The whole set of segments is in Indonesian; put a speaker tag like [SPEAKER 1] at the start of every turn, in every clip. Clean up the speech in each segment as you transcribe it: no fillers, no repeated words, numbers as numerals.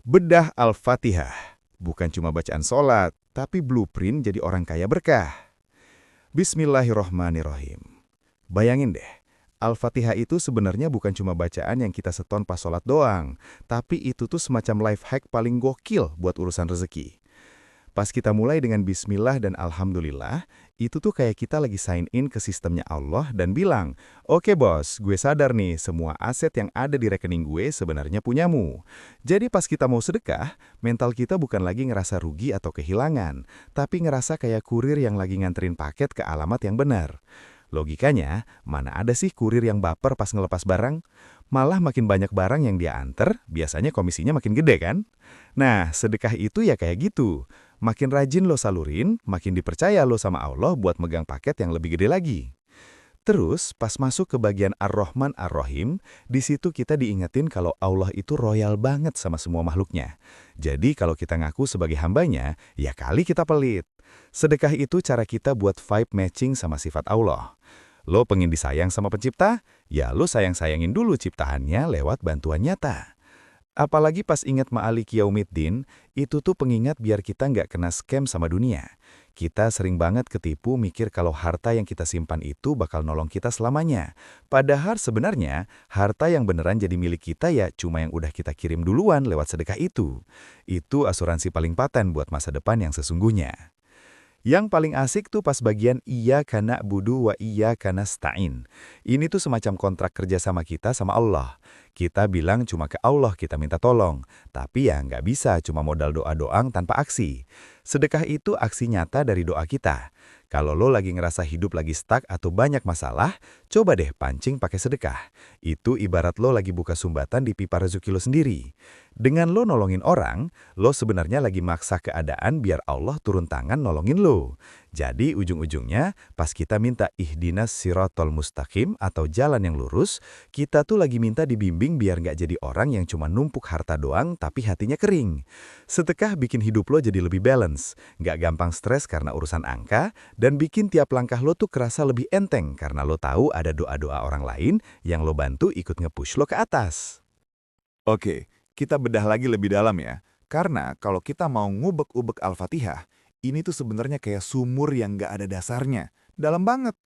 [SPEAKER 1] Bedah Al-Fatihah. Bukan cuma bacaan sholat, tapi blueprint jadi orang kaya berkah. Bismillahirrohmanirrohim. Bayangin deh, Al-Fatihah itu sebenarnya bukan cuma bacaan yang kita seton pas sholat doang, tapi itu tuh semacam life hack paling gokil buat urusan rezeki. Pas kita mulai dengan bismillah dan alhamdulillah, itu tuh kayak kita lagi sign in ke sistemnya Allah dan bilang, "Oke bos, gue sadar nih semua aset yang ada di rekening gue sebenarnya punyamu." Jadi pas kita mau sedekah, mental kita bukan lagi ngerasa rugi atau kehilangan, tapi ngerasa kayak kurir yang lagi nganterin paket ke alamat yang benar. Logikanya, mana ada sih kurir yang baper pas ngelepas barang? Malah makin banyak barang yang dia anter, biasanya komisinya makin gede kan? Nah, sedekah itu ya kayak gitu. Makin rajin lo salurin, makin dipercaya lo sama Allah buat megang paket yang lebih gede lagi. Terus, pas masuk ke bagian Ar-Rahman Ar-Rahim, di situ kita diingetin kalau Allah itu royal banget sama semua makhluknya. Jadi kalau kita ngaku sebagai hambanya, ya kali kita pelit. Sedekah itu cara kita buat vibe matching sama sifat Allah. Lo pengen disayang sama pencipta? Ya lo sayang-sayangin dulu ciptaannya lewat bantuan nyata. Apalagi pas ingat Ma'alik Yaumiddin, itu tuh pengingat biar kita nggak kena scam sama dunia. Kita sering banget ketipu mikir kalau harta yang kita simpan itu bakal nolong kita selamanya. Padahal sebenarnya, harta yang beneran jadi milik kita ya cuma yang udah kita kirim duluan lewat sedekah itu. Itu asuransi paling paten buat masa depan yang sesungguhnya. Yang paling asik tuh pas bagian Iyyaka na'budu wa iyyaka nasta'in. Ini tuh semacam kontrak kerja sama kita sama Allah. Kita bilang cuma ke Allah kita minta tolong. Tapi ya nggak bisa cuma modal doa doang tanpa aksi. Sedekah itu aksi nyata dari doa kita. Kalau lo lagi ngerasa hidup lagi stuck atau banyak masalah, coba deh pancing pakai sedekah. Itu ibarat lo lagi buka sumbatan di pipa rezeki lo sendiri. Dengan lo nolongin orang, lo sebenarnya lagi maksa keadaan biar Allah turun tangan nolongin lo. Jadi ujung-ujungnya, pas kita minta ihdinas sirotol mustaqim atau jalan yang lurus, kita tuh lagi minta dibimbing biar nggak jadi orang yang cuma numpuk harta doang tapi hatinya kering. Sedekah bikin hidup lo jadi lebih balance, nggak gampang stres karena urusan angka, dan bikin tiap langkah lo tuh kerasa lebih enteng karena lo tahu ada doa-doa orang lain yang lo bantu ikut nge-push lo ke atas.
[SPEAKER 2] Oke, kita bedah lagi lebih dalam ya. Karena kalau kita mau ngubek-ubek Al-Fatihah, ini tuh sebenarnya kayak sumur yang nggak ada dasarnya. Dalam banget.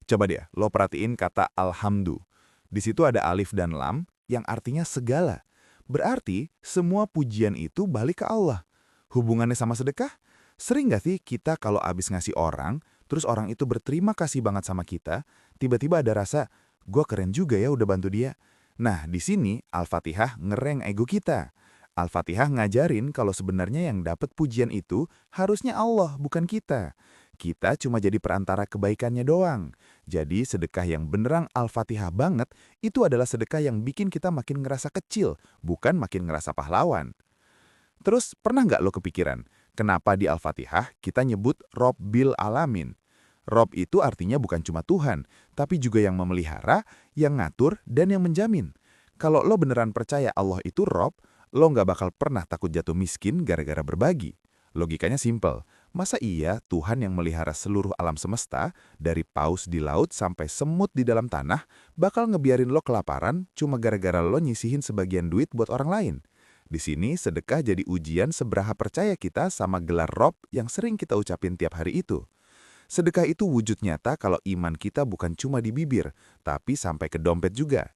[SPEAKER 2] Coba deh, lo perhatiin kata Alhamdu. Di situ ada alif dan lam yang artinya segala. Berarti semua pujian itu balik ke Allah. Hubungannya sama sedekah? Sering nggak sih kita kalau abis ngasih orang, terus orang itu berterima kasih banget sama kita, tiba-tiba ada rasa, gue keren juga ya udah bantu dia. Nah, di sini Al-Fatihah ngereng ego kita. Al-Fatihah ngajarin kalau sebenarnya yang dapat pujian itu harusnya Allah, bukan kita. Kita cuma jadi perantara kebaikannya doang. Jadi sedekah yang beneran Al-Fatihah banget, itu adalah sedekah yang bikin kita makin ngerasa kecil, bukan makin ngerasa pahlawan. Terus pernah nggak lo kepikiran, kenapa di Al-Fatihah kita nyebut Rob Bil Alamin? Rob itu artinya bukan cuma Tuhan, tapi juga yang memelihara, yang ngatur, dan yang menjamin. Kalau lo beneran percaya Allah itu Rob, lo nggak bakal pernah takut jatuh miskin gara-gara berbagi. Logikanya simple. Masa iya Tuhan yang melihara seluruh alam semesta, dari paus di laut sampai semut di dalam tanah, bakal ngebiarin lo kelaparan cuma gara-gara lo nyisihin sebagian duit buat orang lain? Di sini sedekah jadi ujian seberapa percaya kita sama gelar Rob yang sering kita ucapin tiap hari itu. Sedekah itu wujud nyata kalau iman kita bukan cuma di bibir, tapi sampai ke dompet juga.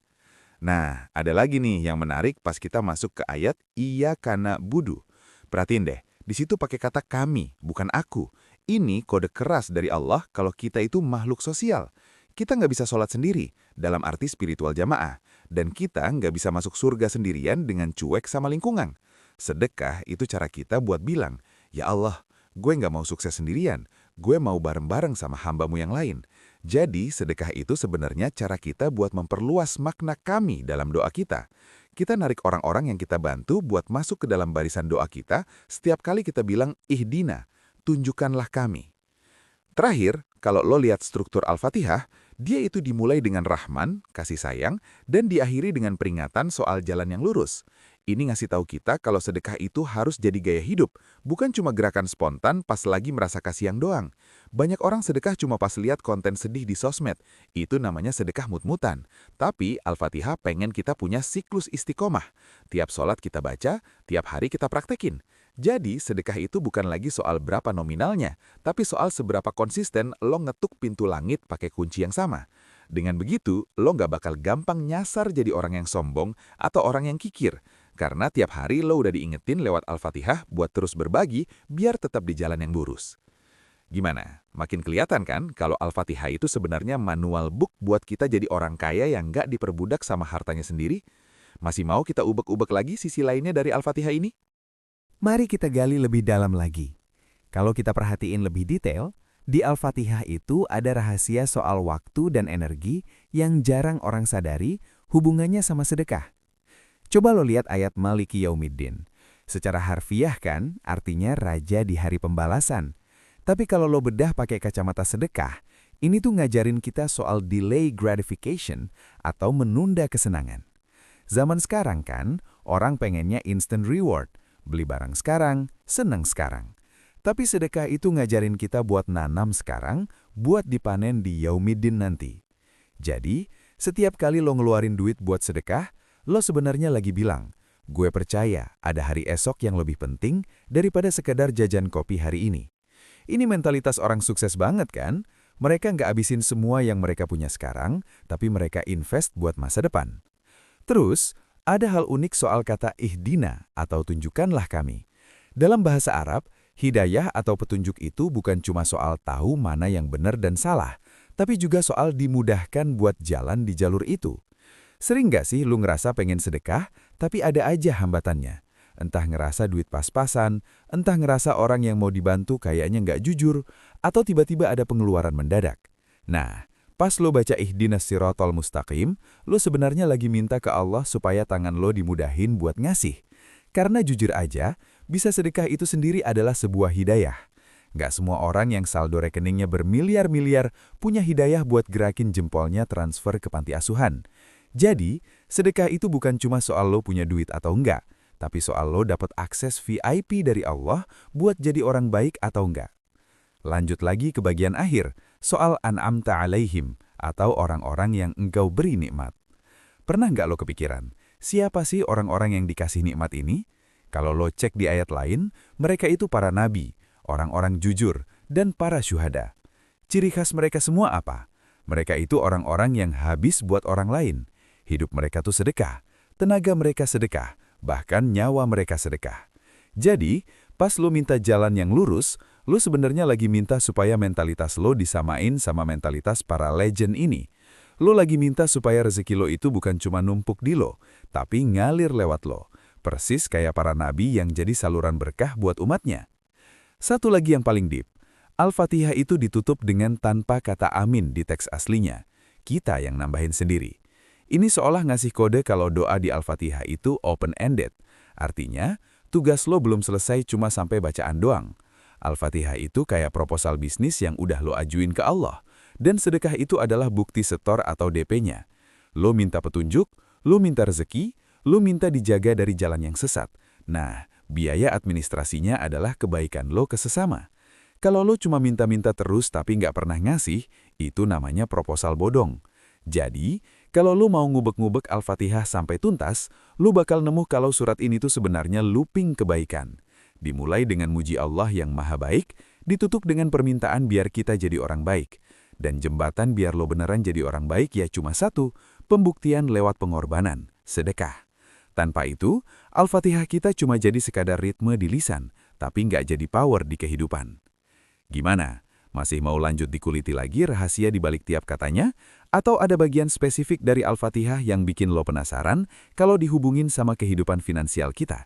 [SPEAKER 2] Nah, ada lagi nih yang menarik pas kita masuk ke ayat Iyyaka na'budu. Perhatiin deh, di situ pakai kata kami, bukan aku. Ini kode keras dari Allah kalau kita itu makhluk sosial. Kita nggak bisa sholat sendiri, dalam arti spiritual jamaah. Dan kita nggak bisa masuk surga sendirian dengan cuek sama lingkungan. Sedekah itu cara kita buat bilang, ya Allah, gue nggak mau sukses sendirian. Gue mau bareng-bareng sama hambamu yang lain. Jadi sedekah itu sebenarnya cara kita buat memperluas makna kami dalam doa kita. Kita narik orang-orang yang kita bantu buat masuk ke dalam barisan doa kita setiap kali kita bilang ihdina, tunjukkanlah kami. Terakhir, kalau lo lihat struktur Al-Fatihah, dia itu dimulai dengan Rahman, kasih sayang, dan diakhiri dengan peringatan soal jalan yang lurus. Ini ngasih tahu kita kalau sedekah itu harus jadi gaya hidup, bukan cuma gerakan spontan pas lagi merasa kasihan doang. Banyak orang sedekah cuma pas lihat konten sedih di sosmed. Itu namanya sedekah mut-mutan. Tapi Al-Fatihah pengen kita punya siklus istiqomah. Tiap sholat kita baca, tiap hari kita praktekin. Jadi sedekah itu bukan lagi soal berapa nominalnya, tapi soal seberapa konsisten lo ngetuk pintu langit pakai kunci yang sama. Dengan begitu, lo nggak bakal gampang nyasar jadi orang yang sombong atau orang yang kikir. Karena tiap hari lo udah diingetin lewat Al-Fatihah buat terus berbagi biar tetap di jalan yang lurus. Gimana? Makin kelihatan kan kalau Al-Fatihah itu sebenarnya manual book buat kita jadi orang kaya yang nggak diperbudak sama hartanya sendiri? Masih mau kita ubek-ubek lagi sisi lainnya dari Al-Fatihah ini?
[SPEAKER 3] Mari kita gali lebih dalam lagi. Kalau kita perhatiin lebih detail, di Al-Fatihah itu ada rahasia soal waktu dan energi yang jarang orang sadari hubungannya sama sedekah. Coba lo lihat ayat Maliki Yaumiddin. Secara harfiah kan, artinya raja di hari pembalasan. Tapi kalau lo bedah pakai kacamata sedekah, ini tuh ngajarin kita soal delay gratification atau menunda kesenangan. Zaman sekarang kan, orang pengennya instant reward, beli barang sekarang, senang sekarang. Tapi sedekah itu ngajarin kita buat nanam sekarang, buat dipanen di Yaumiddin nanti. Jadi, setiap kali lo ngeluarin duit buat sedekah, lo sebenarnya lagi bilang, gue percaya ada hari esok yang lebih penting daripada sekedar jajan kopi hari ini. Ini mentalitas orang sukses banget kan? Mereka nggak habisin semua yang mereka punya sekarang, tapi mereka invest buat masa depan. Terus, ada hal unik soal kata ihdina atau tunjukkanlah kami. Dalam bahasa Arab, hidayah atau petunjuk itu bukan cuma soal tahu mana yang benar dan salah, tapi juga soal dimudahkan buat jalan di jalur itu. Sering nggak sih lu ngerasa pengen sedekah, tapi ada aja hambatannya? Entah ngerasa duit pas-pasan, entah ngerasa orang yang mau dibantu kayaknya nggak jujur, atau tiba-tiba ada pengeluaran mendadak. Nah, pas lo baca ihdinas sirotol mustaqim, lo sebenarnya lagi minta ke Allah supaya tangan lo dimudahin buat ngasih. Karena jujur aja, bisa sedekah itu sendiri adalah sebuah hidayah. Nggak semua orang yang saldo rekeningnya bermiliar-miliar punya hidayah buat gerakin jempolnya transfer ke panti asuhan. Jadi, sedekah itu bukan cuma soal lo punya duit atau enggak, tapi soal lo dapat akses VIP dari Allah buat jadi orang baik atau enggak. Lanjut lagi ke bagian akhir, soal an'amta alaihim, atau orang-orang yang engkau beri nikmat. Pernah nggak lo kepikiran, siapa sih orang-orang yang dikasih nikmat ini? Kalau lo cek di ayat lain, mereka itu para nabi, orang-orang jujur, dan para syuhada. Ciri khas mereka semua apa? Mereka itu orang-orang yang habis buat orang lain. Hidup mereka tuh sedekah, tenaga mereka sedekah, bahkan nyawa mereka sedekah. Jadi, pas lo minta jalan yang lurus, lo sebenarnya lagi minta supaya mentalitas lo disamain sama mentalitas para legend ini. Lo lagi minta supaya rezeki lo itu bukan cuma numpuk di lo, tapi ngalir lewat lo. Persis kayak para nabi yang jadi saluran berkah buat umatnya. Satu lagi yang paling deep, Al-Fatihah itu ditutup dengan tanpa kata amin di teks aslinya. Kita yang nambahin sendiri. Ini seolah ngasih kode kalau doa di Al-Fatihah itu open-ended. Artinya, tugas lo belum selesai cuma sampai bacaan doang. Al-Fatihah itu kayak proposal bisnis yang udah lo ajuin ke Allah. Dan sedekah itu adalah bukti setor atau DP-nya. Lo minta petunjuk, lo minta rezeki, lo minta dijaga dari jalan yang sesat. Nah, biaya administrasinya adalah kebaikan lo ke sesama. Kalau lo cuma minta-minta terus tapi nggak pernah ngasih, itu namanya proposal bodong. Jadi, kalau lu mau ngubek-ngubek Al-Fatihah sampai tuntas, lu bakal nemu kalau surat ini tuh sebenarnya looping kebaikan. Dimulai dengan muji Allah yang maha baik, ditutup dengan permintaan biar kita jadi orang baik. Dan jembatan biar lo beneran jadi orang baik ya cuma satu, pembuktian lewat pengorbanan, sedekah. Tanpa itu, Al-Fatihah kita cuma jadi sekadar ritme di lisan, tapi nggak jadi power di kehidupan. Gimana? Masih mau lanjut dikuliti lagi rahasia di balik tiap katanya? Atau ada bagian spesifik dari Al-Fatihah yang bikin lo penasaran kalau dihubungin sama kehidupan finansial kita?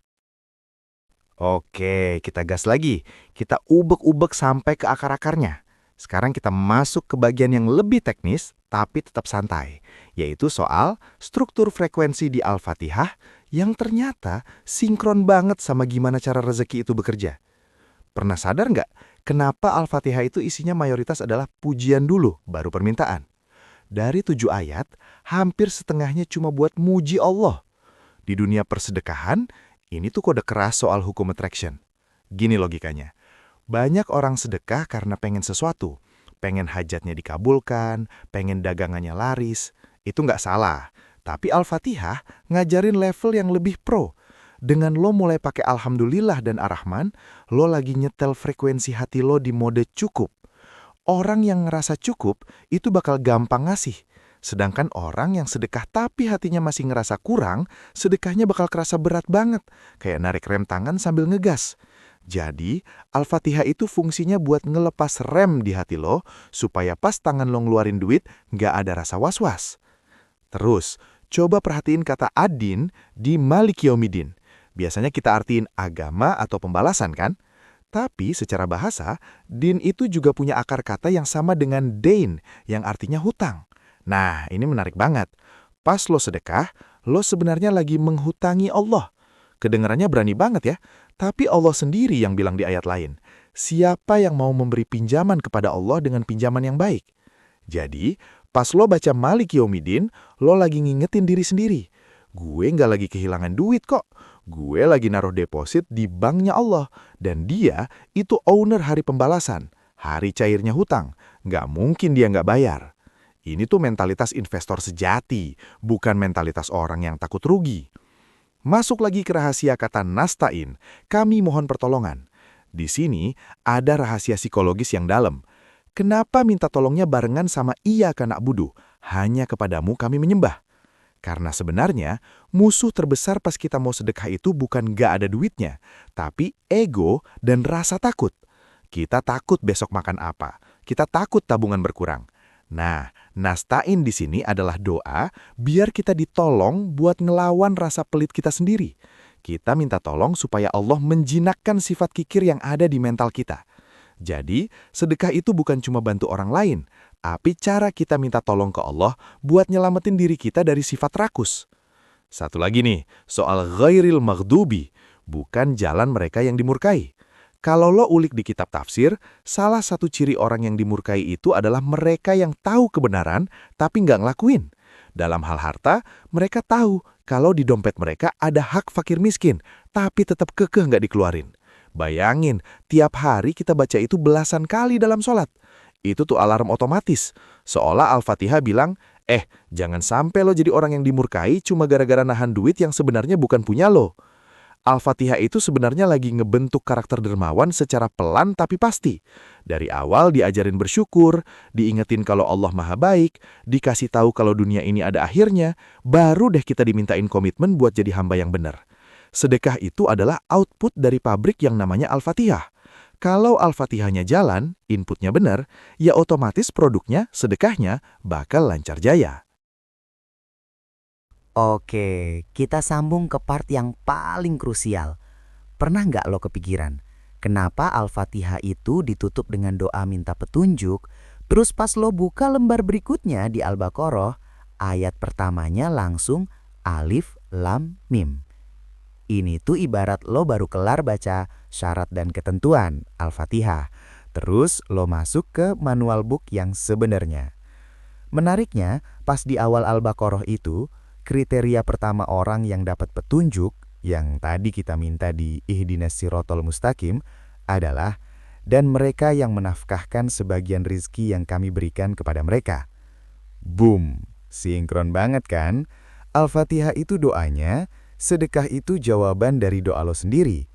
[SPEAKER 1] Oke, kita gas lagi. Kita ubek-ubek sampai ke akar-akarnya. Sekarang kita masuk ke bagian yang lebih teknis, tapi tetap santai, yaitu soal struktur frekuensi di Al-Fatihah yang ternyata sinkron banget sama gimana cara rezeki itu bekerja. Pernah sadar nggak kenapa Al-Fatihah itu isinya mayoritas adalah pujian dulu, baru permintaan? Dari 7 ayat, hampir setengahnya cuma buat muji Allah. Di dunia persedekahan, ini tuh kode keras soal hukum attraction. Gini logikanya, Banyak orang sedekah karena pengen sesuatu. Pengen hajatnya dikabulkan, pengen dagangannya laris. Itu nggak salah. Tapi Al-Fatihah ngajarin level yang lebih pro. Dengan lo mulai pakai Alhamdulillah dan Ar-Rahman, lo lagi nyetel frekuensi hati lo di mode cukup. Orang yang ngerasa cukup itu bakal gampang ngasih. Sedangkan orang yang sedekah tapi hatinya masih ngerasa kurang, sedekahnya bakal kerasa berat banget. Kayak narik rem tangan sambil ngegas. Jadi, Al-Fatihah itu fungsinya buat ngelepas rem di hati lo, supaya pas tangan lo ngeluarin duit, nggak ada rasa was-was. Terus, coba perhatiin kata adin di Malik Yaumidin. Biasanya kita artiin agama atau pembalasan kan? Tapi secara bahasa, din itu juga punya akar kata yang sama dengan dain, yang artinya hutang. Nah, ini menarik banget. Pas lo sedekah, lo sebenarnya lagi menghutangi Allah. Kedengarannya berani banget ya, tapi Allah sendiri yang bilang di ayat lain, siapa yang mau memberi pinjaman kepada Allah dengan pinjaman yang baik? Jadi, pas lo baca Malik Yaumidin, lo lagi ngingetin diri sendiri. Gue nggak lagi kehilangan duit kok. Gue lagi naruh deposit di banknya Allah. Dan dia itu owner hari pembalasan, hari cairnya hutang. Nggak mungkin dia nggak bayar. Ini tuh mentalitas investor sejati, bukan mentalitas orang yang takut rugi. Masuk lagi ke rahasia kata nasta'in, kami mohon pertolongan. Di sini ada rahasia psikologis yang dalam. Kenapa minta tolongnya barengan sama iyyaka na'budu, hanya kepadamu kami menyembah? Karena sebenarnya musuh terbesar pas kita mau sedekah itu bukan gak ada duitnya, tapi ego dan rasa takut. Kita takut besok makan apa, kita takut tabungan berkurang. Nah, nasta'in di sini adalah doa biar kita ditolong buat ngelawan rasa pelit kita sendiri. Kita minta tolong supaya Allah menjinakkan sifat kikir yang ada di mental kita. Jadi, sedekah itu bukan cuma bantu orang lain, tapi cara kita minta tolong ke Allah buat nyelamatin diri kita dari sifat rakus. Satu lagi nih, soal ghairil maghdubi, bukan jalan mereka yang dimurkai. Kalau lo ulik di kitab tafsir, salah satu ciri orang yang dimurkai itu adalah mereka yang tahu kebenaran tapi nggak ngelakuin. Dalam hal harta, mereka tahu kalau di dompet mereka ada hak fakir miskin, tapi tetap kekeh nggak dikeluarin. Bayangin, tiap hari kita baca itu belasan kali dalam sholat. Itu tuh alarm otomatis. Seolah Al-Fatihah bilang, jangan sampai lo jadi orang yang dimurkai cuma gara-gara nahan duit yang sebenarnya bukan punya lo. Al-Fatihah itu sebenarnya lagi ngebentuk karakter dermawan secara pelan tapi pasti. Dari awal diajarin bersyukur, diingetin kalau Allah Maha Baik, dikasih tahu kalau dunia ini ada akhirnya, baru deh kita dimintain komitmen buat jadi hamba yang benar. Sedekah itu adalah output dari pabrik yang namanya Al-Fatihah. Kalau Al-Fatihahnya jalan, inputnya benar, ya otomatis produknya, sedekahnya, bakal lancar jaya.
[SPEAKER 4] Oke, kita sambung ke part yang paling krusial. Pernah nggak lo kepikiran, kenapa Al-Fatihah itu ditutup dengan doa minta petunjuk, terus pas lo buka lembar berikutnya di Al-Baqarah, ayat pertamanya langsung Alif Lam Mim. Ini tuh ibarat lo baru kelar baca syarat dan ketentuan Al-Fatihah, terus lo masuk ke manual book yang sebenarnya. Menariknya, pas di awal Al-Baqarah itu, kriteria pertama orang yang dapat petunjuk, yang tadi kita minta di Ihdinas Sirotol Mustaqim, adalah dan mereka yang menafkahkan sebagian rizki yang kami berikan kepada mereka. Boom, sinkron banget kan? Al-Fatihah itu doanya, sedekah itu jawaban dari doa lo sendiri.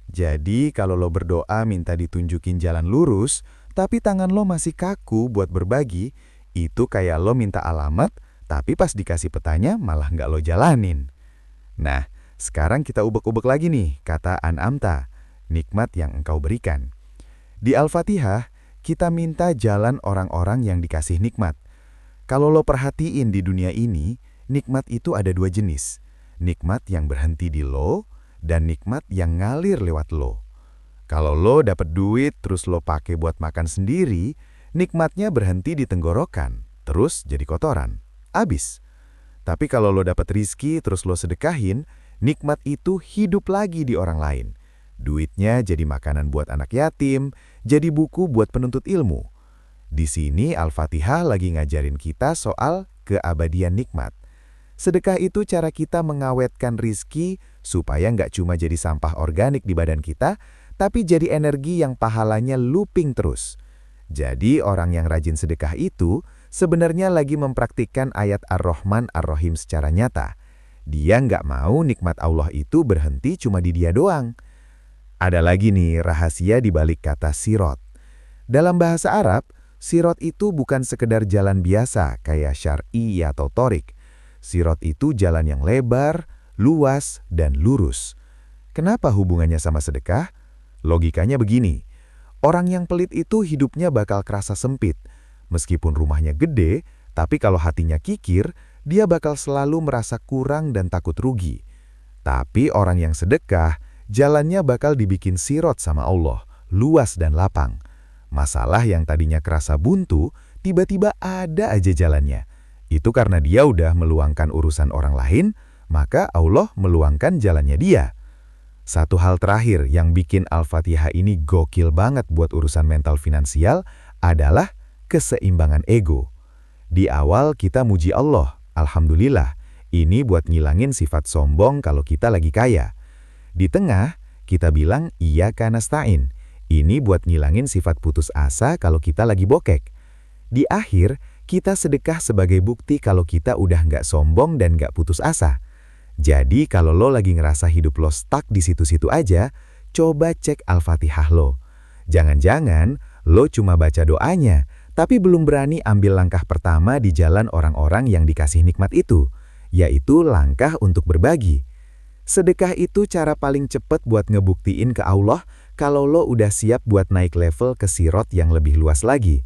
[SPEAKER 4] Jadi kalau lo berdoa minta ditunjukin jalan lurus, tapi tangan lo masih kaku buat berbagi, itu kayak lo minta alamat, tapi pas dikasih petanya malah nggak lo jalanin. Nah, sekarang kita ubek-ubek lagi nih kata an'amta, nikmat yang engkau berikan. Di Al-Fatihah, kita minta jalan orang-orang yang dikasih nikmat. Kalau lo perhatiin di dunia ini, nikmat itu ada dua jenis. Nikmat yang berhenti di lo, dan nikmat yang ngalir lewat lo. Kalau lo dapet duit terus lo pakai buat makan sendiri, nikmatnya berhenti di tenggorokan, terus jadi kotoran. Abis. Tapi kalau lo dapat rizki terus lo sedekahin, nikmat itu hidup lagi di orang lain. Duitnya jadi makanan buat anak yatim, jadi buku buat penuntut ilmu. Di sini Al-Fatihah lagi ngajarin kita soal keabadian nikmat. Sedekah itu cara kita mengawetkan rizki supaya nggak cuma jadi sampah organik di badan kita,
[SPEAKER 3] tapi jadi energi yang pahalanya looping terus. Jadi orang yang rajin sedekah itu sebenarnya lagi mempraktikkan ayat Ar-Rahman Ar-Rahim secara nyata. Dia nggak mau nikmat Allah itu berhenti cuma di dia doang. Ada lagi nih rahasia di balik kata sirot. Dalam bahasa Arab, sirot itu bukan sekedar jalan biasa kayak syar'i atau torik. Sirot itu jalan yang lebar, luas, dan lurus. Kenapa hubungannya sama sedekah? Logikanya begini. Orang yang pelit itu hidupnya bakal kerasa sempit. Meskipun rumahnya gede, tapi kalau hatinya kikir, dia bakal selalu merasa kurang dan takut rugi. Tapi orang yang sedekah, jalannya bakal dibikin sirot sama Allah, luas dan lapang. Masalah yang tadinya kerasa buntu, tiba-tiba ada aja jalannya. Itu karena dia udah meluangkan urusan orang lain, maka Allah meluangkan jalannya dia. Satu hal terakhir yang bikin Al-Fatihah ini gokil banget buat urusan mental finansial adalah keseimbangan ego. Di awal kita muji Allah, alhamdulillah, ini buat ngilangin sifat sombong kalau kita lagi kaya. Di tengah, kita bilang iyyaka nasta'in, ini buat ngilangin sifat putus asa kalau kita lagi bokek. Di akhir, kita sedekah sebagai bukti kalau kita udah nggak sombong dan nggak putus asa. Jadi kalau lo lagi ngerasa hidup lo stuck di situ-situ aja, coba cek Al-Fatihah lo. Jangan-jangan lo cuma baca doanya, tapi belum berani ambil langkah pertama di jalan orang-orang yang dikasih nikmat itu, yaitu langkah untuk berbagi. Sedekah itu cara paling cepat buat ngebuktiin ke Allah kalau lo udah siap buat naik level ke sirot yang lebih luas lagi.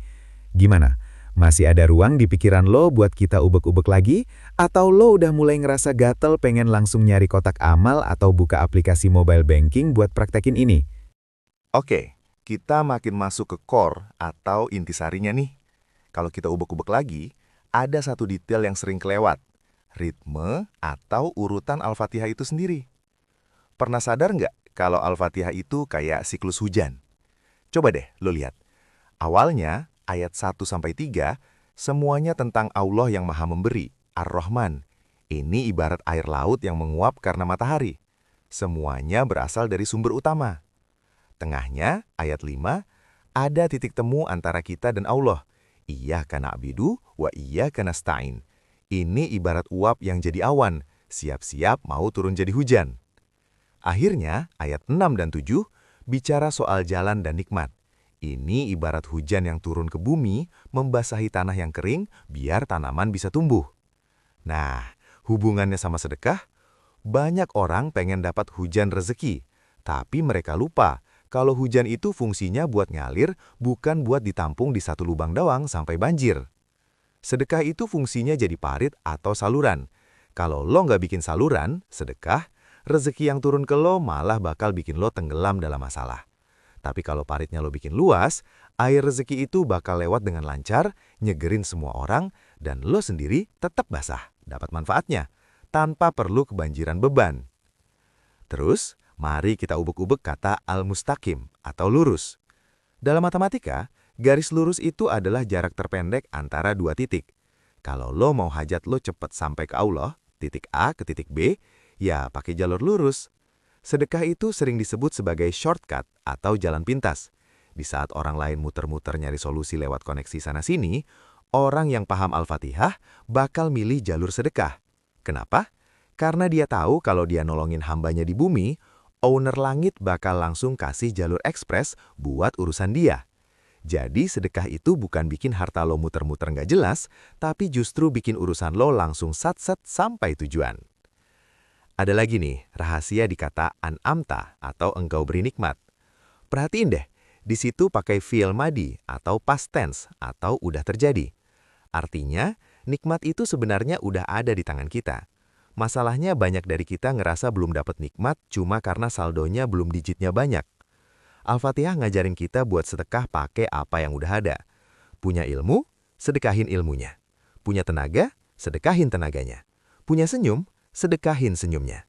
[SPEAKER 3] Gimana? Masih ada ruang di pikiran lo buat kita ubek-ubek lagi? Atau lo udah mulai ngerasa gatel pengen langsung nyari kotak amal atau buka aplikasi mobile banking buat praktekin ini?
[SPEAKER 2] Oke, kita makin masuk ke core atau intisarinya nih. Kalau kita ubek-ubek lagi, ada satu detail yang sering kelewat. Ritme atau urutan Al-Fatihah itu sendiri. Pernah sadar nggak kalau Al-Fatihah itu kayak siklus hujan? Coba deh lo lihat. Awalnya, ayat 1-3, semuanya tentang Allah yang Maha Memberi, Ar-Rahman. Ini ibarat air laut yang menguap karena matahari. Semuanya berasal dari sumber utama. Tengahnya, ayat 5, ada titik temu antara kita dan Allah. Iyyaka na'budu wa iyyaka nasta'in. Ini ibarat uap yang jadi awan, siap-siap mau turun jadi hujan. Akhirnya, ayat 6 dan 7, bicara soal jalan dan nikmat. Ini ibarat hujan yang turun ke bumi, membasahi tanah yang kering, biar tanaman bisa tumbuh. Nah, hubungannya sama sedekah, banyak orang pengen dapat hujan rezeki, tapi mereka lupa kalau hujan itu fungsinya buat ngalir, bukan buat ditampung di satu lubang doang sampai banjir. Sedekah itu fungsinya jadi parit atau saluran. Kalau lo nggak bikin saluran, sedekah, rezeki yang turun ke lo malah bakal bikin lo tenggelam dalam masalah. Tapi kalau paritnya lo bikin luas, air rezeki itu bakal lewat dengan lancar, nyegerin semua orang, dan lo sendiri tetap basah, dapat manfaatnya, tanpa perlu kebanjiran beban. Terus, mari kita ubek-ubek kata al-mustaqim atau lurus. Dalam matematika, garis lurus itu adalah jarak terpendek antara dua titik. Kalau lo mau hajat lo cepat sampai ke Allah, titik A ke titik B, ya pakai jalur lurus. Sedekah itu sering disebut sebagai shortcut atau jalan pintas. Di saat orang lain muter-muter nyari solusi lewat koneksi sana-sini, orang yang paham Al-Fatihah bakal milih jalur sedekah. Kenapa? Karena dia tahu kalau dia nolongin hambanya di bumi, owner langit bakal langsung kasih jalur ekspres buat urusan dia. Jadi sedekah itu bukan bikin harta lo muter-muter nggak jelas, tapi justru bikin urusan lo langsung sat-sat sampai tujuan. Ada lagi nih, rahasia di kata an'amta atau engkau beri nikmat. Perhatiin deh, di situ pakai fi'il madi atau past tense atau udah terjadi. Artinya, nikmat itu sebenarnya udah ada di tangan kita. Masalahnya banyak dari kita ngerasa belum dapat nikmat cuma karena saldonya belum digitnya banyak. Al-Fatihah ngajarin kita buat sedekah pakai apa yang udah ada. Punya ilmu, sedekahin ilmunya. Punya tenaga, sedekahin tenaganya. Punya senyum, sedekahin senyumnya.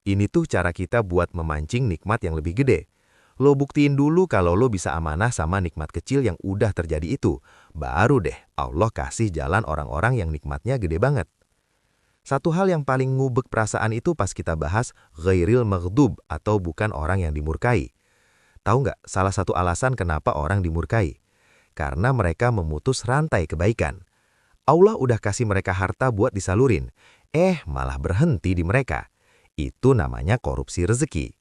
[SPEAKER 2] Ini tuh cara kita buat memancing nikmat yang lebih gede. Lo buktiin dulu kalau lo bisa amanah sama nikmat kecil yang udah terjadi itu. Baru deh Allah kasih jalan orang-orang yang nikmatnya gede banget. Satu hal yang paling ngubek perasaan itu pas kita bahas ghairil maghdub atau bukan orang yang dimurkai.
[SPEAKER 5] Tahu nggak salah satu alasan kenapa orang dimurkai? Karena mereka memutus rantai kebaikan. Allah udah kasih mereka harta buat disalurin, malah berhenti di mereka. Itu namanya korupsi rezeki.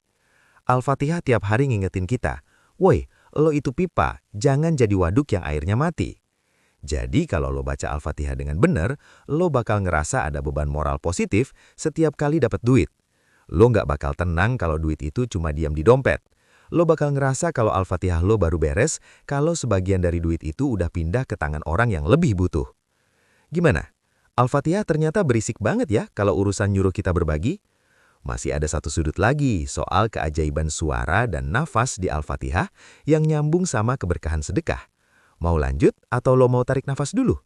[SPEAKER 5] Al-Fatihah tiap hari ngingetin kita, woi, lo itu pipa, jangan jadi waduk yang airnya mati. Jadi kalau lo baca Al-Fatihah dengan benar, lo bakal ngerasa ada beban moral positif setiap kali dapat duit. Lo nggak bakal tenang kalau duit itu cuma diam di dompet. Lo bakal ngerasa kalau Al-Fatihah lo baru beres kalau sebagian dari duit itu udah pindah ke tangan orang yang lebih butuh. Gimana? Al-Fatihah ternyata berisik banget ya kalau urusan nyuruh kita berbagi. Masih ada satu sudut lagi soal keajaiban suara dan nafas di Al-Fatihah yang nyambung sama keberkahan sedekah. Mau lanjut atau lo mau tarik nafas dulu?